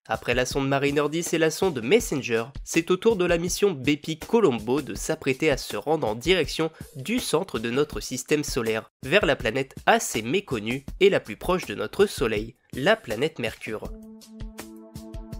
Après la sonde Mariner 10 et la sonde Messenger, c'est au tour de la mission Bepi Colombo de s'apprêter à se rendre en direction du centre de notre système solaire, vers la planète assez méconnue et la plus proche de notre Soleil, la planète Mercure.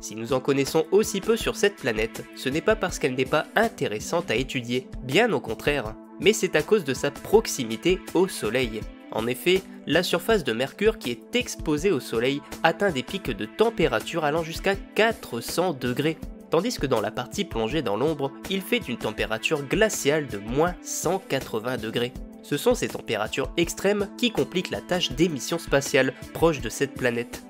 Si nous en connaissons aussi peu sur cette planète, ce n'est pas parce qu'elle n'est pas intéressante à étudier, bien au contraire, mais c'est à cause de sa proximité au Soleil. En effet, la surface de Mercure qui est exposée au Soleil atteint des pics de température allant jusqu'à 400 degrés, tandis que dans la partie plongée dans l'ombre, il fait une température glaciale de moins 180 degrés. Ce sont ces températures extrêmes qui compliquent la tâche d'émission spatiale proche de cette planète.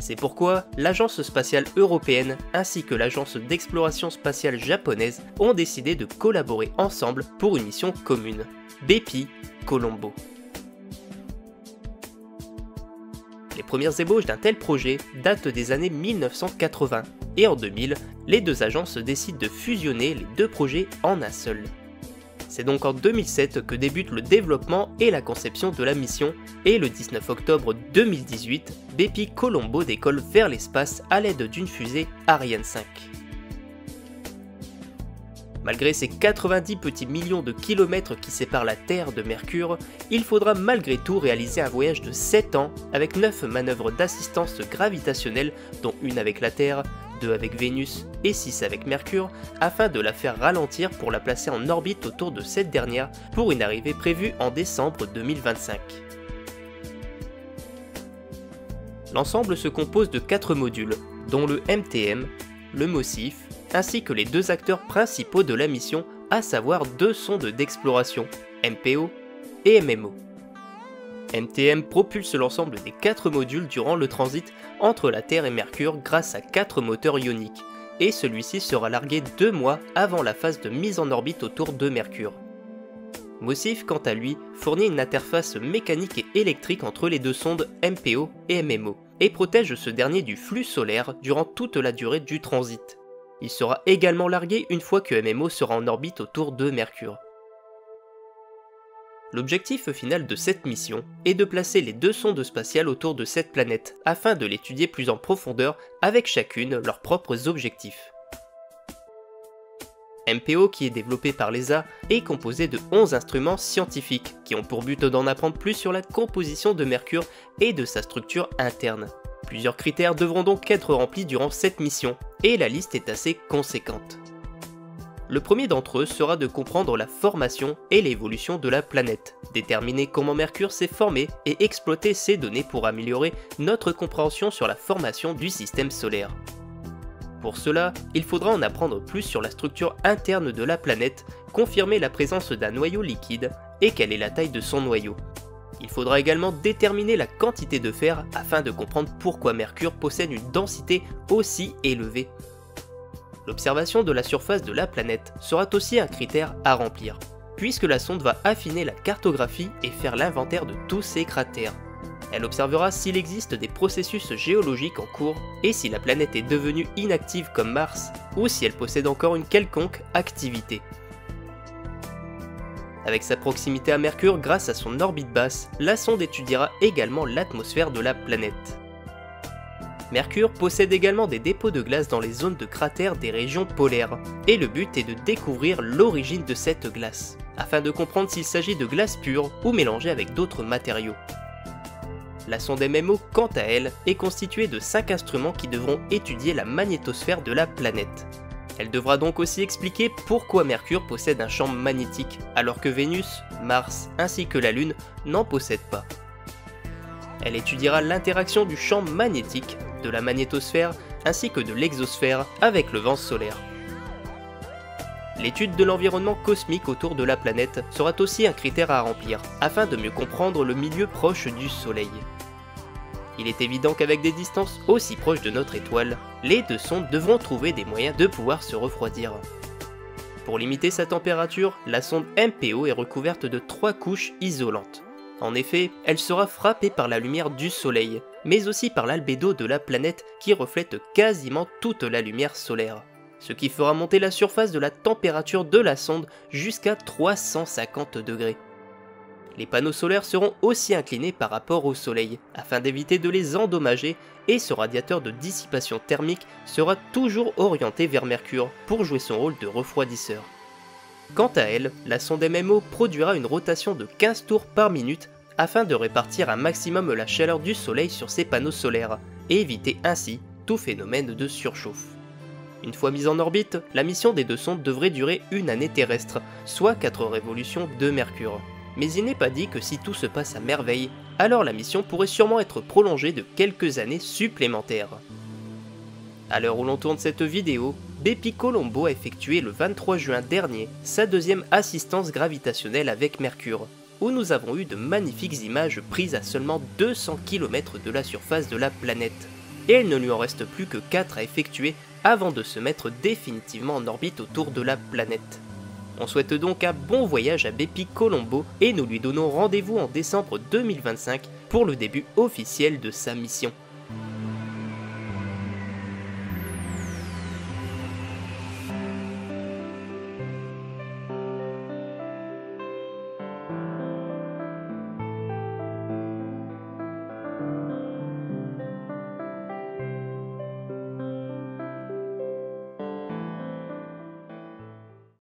C'est pourquoi l'Agence spatiale européenne ainsi que l'Agence d'exploration spatiale japonaise ont décidé de collaborer ensemble pour une mission commune, Bepi Colombo. Les premières ébauches d'un tel projet datent des années 1980 et en 2000, les deux agences décident de fusionner les deux projets en un seul. C'est donc en 2007 que débute le développement et la conception de la mission, et le 19 octobre 2018, Bepi Colombo décolle vers l'espace à l'aide d'une fusée Ariane 5. Malgré ces 90 petits millions de kilomètres qui séparent la Terre de Mercure, il faudra malgré tout réaliser un voyage de 7 ans avec 9 manœuvres d'assistance gravitationnelle, dont une avec la Terre, 2 avec Vénus et 6 avec Mercure, afin de la faire ralentir pour la placer en orbite autour de cette dernière pour une arrivée prévue en décembre 2025. L'ensemble se compose de 4 modules, dont le MTM, le MOSIF, ainsi que les deux acteurs principaux de la mission, à savoir 2 sondes d'exploration, MPO et MMO. MTM propulse l'ensemble des 4 modules durant le transit entre la Terre et Mercure grâce à 4 moteurs ioniques, et celui-ci sera largué 2 mois avant la phase de mise en orbite autour de Mercure. MOSIF, quant à lui, fournit une interface mécanique et électrique entre les deux sondes MPO et MMO, et protège ce dernier du flux solaire durant toute la durée du transit. Il sera également largué une fois que MMO sera en orbite autour de Mercure. L'objectif final de cette mission est de placer les 2 sondes spatiales autour de cette planète afin de l'étudier plus en profondeur avec chacune leurs propres objectifs. MPO, qui est développé par l'ESA, est composé de 11 instruments scientifiques qui ont pour but d'en apprendre plus sur la composition de Mercure et de sa structure interne. Plusieurs critères devront donc être remplis durant cette mission, et la liste est assez conséquente. Le premier d'entre eux sera de comprendre la formation et l'évolution de la planète, déterminer comment Mercure s'est formé et exploiter ces données pour améliorer notre compréhension sur la formation du système solaire. Pour cela, il faudra en apprendre plus sur la structure interne de la planète, confirmer la présence d'un noyau liquide et quelle est la taille de son noyau. Il faudra également déterminer la quantité de fer afin de comprendre pourquoi Mercure possède une densité aussi élevée. L'observation de la surface de la planète sera aussi un critère à remplir, puisque la sonde va affiner la cartographie et faire l'inventaire de tous ces cratères. Elle observera s'il existe des processus géologiques en cours et si la planète est devenue inactive comme Mars ou si elle possède encore une quelconque activité. Avec sa proximité à Mercure grâce à son orbite basse, la sonde étudiera également l'atmosphère de la planète. Mercure possède également des dépôts de glace dans les zones de cratères des régions polaires, et le but est de découvrir l'origine de cette glace, afin de comprendre s'il s'agit de glace pure ou mélangée avec d'autres matériaux. La sonde MMO, quant à elle, est constituée de 5 instruments qui devront étudier la magnétosphère de la planète. Elle devra donc aussi expliquer pourquoi Mercure possède un champ magnétique, alors que Vénus, Mars ainsi que la Lune n'en possèdent pas. Elle étudiera l'interaction du champ magnétique, de la magnétosphère ainsi que de l'exosphère avec le vent solaire. L'étude de l'environnement cosmique autour de la planète sera aussi un critère à remplir, afin de mieux comprendre le milieu proche du Soleil. Il est évident qu'avec des distances aussi proches de notre étoile, les 2 sondes devront trouver des moyens de pouvoir se refroidir. Pour limiter sa température, la sonde MPO est recouverte de 3 couches isolantes. En effet, elle sera frappée par la lumière du Soleil, mais aussi par l'albédo de la planète qui reflète quasiment toute la lumière solaire, ce qui fera monter la surface de la température de la sonde jusqu'à 350 degrés. Les panneaux solaires seront aussi inclinés par rapport au soleil, afin d'éviter de les endommager, et ce radiateur de dissipation thermique sera toujours orienté vers Mercure pour jouer son rôle de refroidisseur. Quant à elle, la sonde MMO produira une rotation de 15 tours par minute afin de répartir un maximum la chaleur du soleil sur ses panneaux solaires et éviter ainsi tout phénomène de surchauffe. Une fois mise en orbite, la mission des deux sondes devrait durer une année terrestre, soit 4 révolutions de Mercure. Mais il n'est pas dit que si tout se passe à merveille, alors la mission pourrait sûrement être prolongée de quelques années supplémentaires. À l'heure où l'on tourne cette vidéo, Bepi Colombo a effectué le 23 juin dernier sa deuxième assistance gravitationnelle avec Mercure, où nous avons eu de magnifiques images prises à seulement 200 km de la surface de la planète. Et il ne lui en reste plus que 4 à effectuer avant de se mettre définitivement en orbite autour de la planète. On souhaite donc un bon voyage à Bepi Colombo et nous lui donnons rendez-vous en décembre 2025 pour le début officiel de sa mission.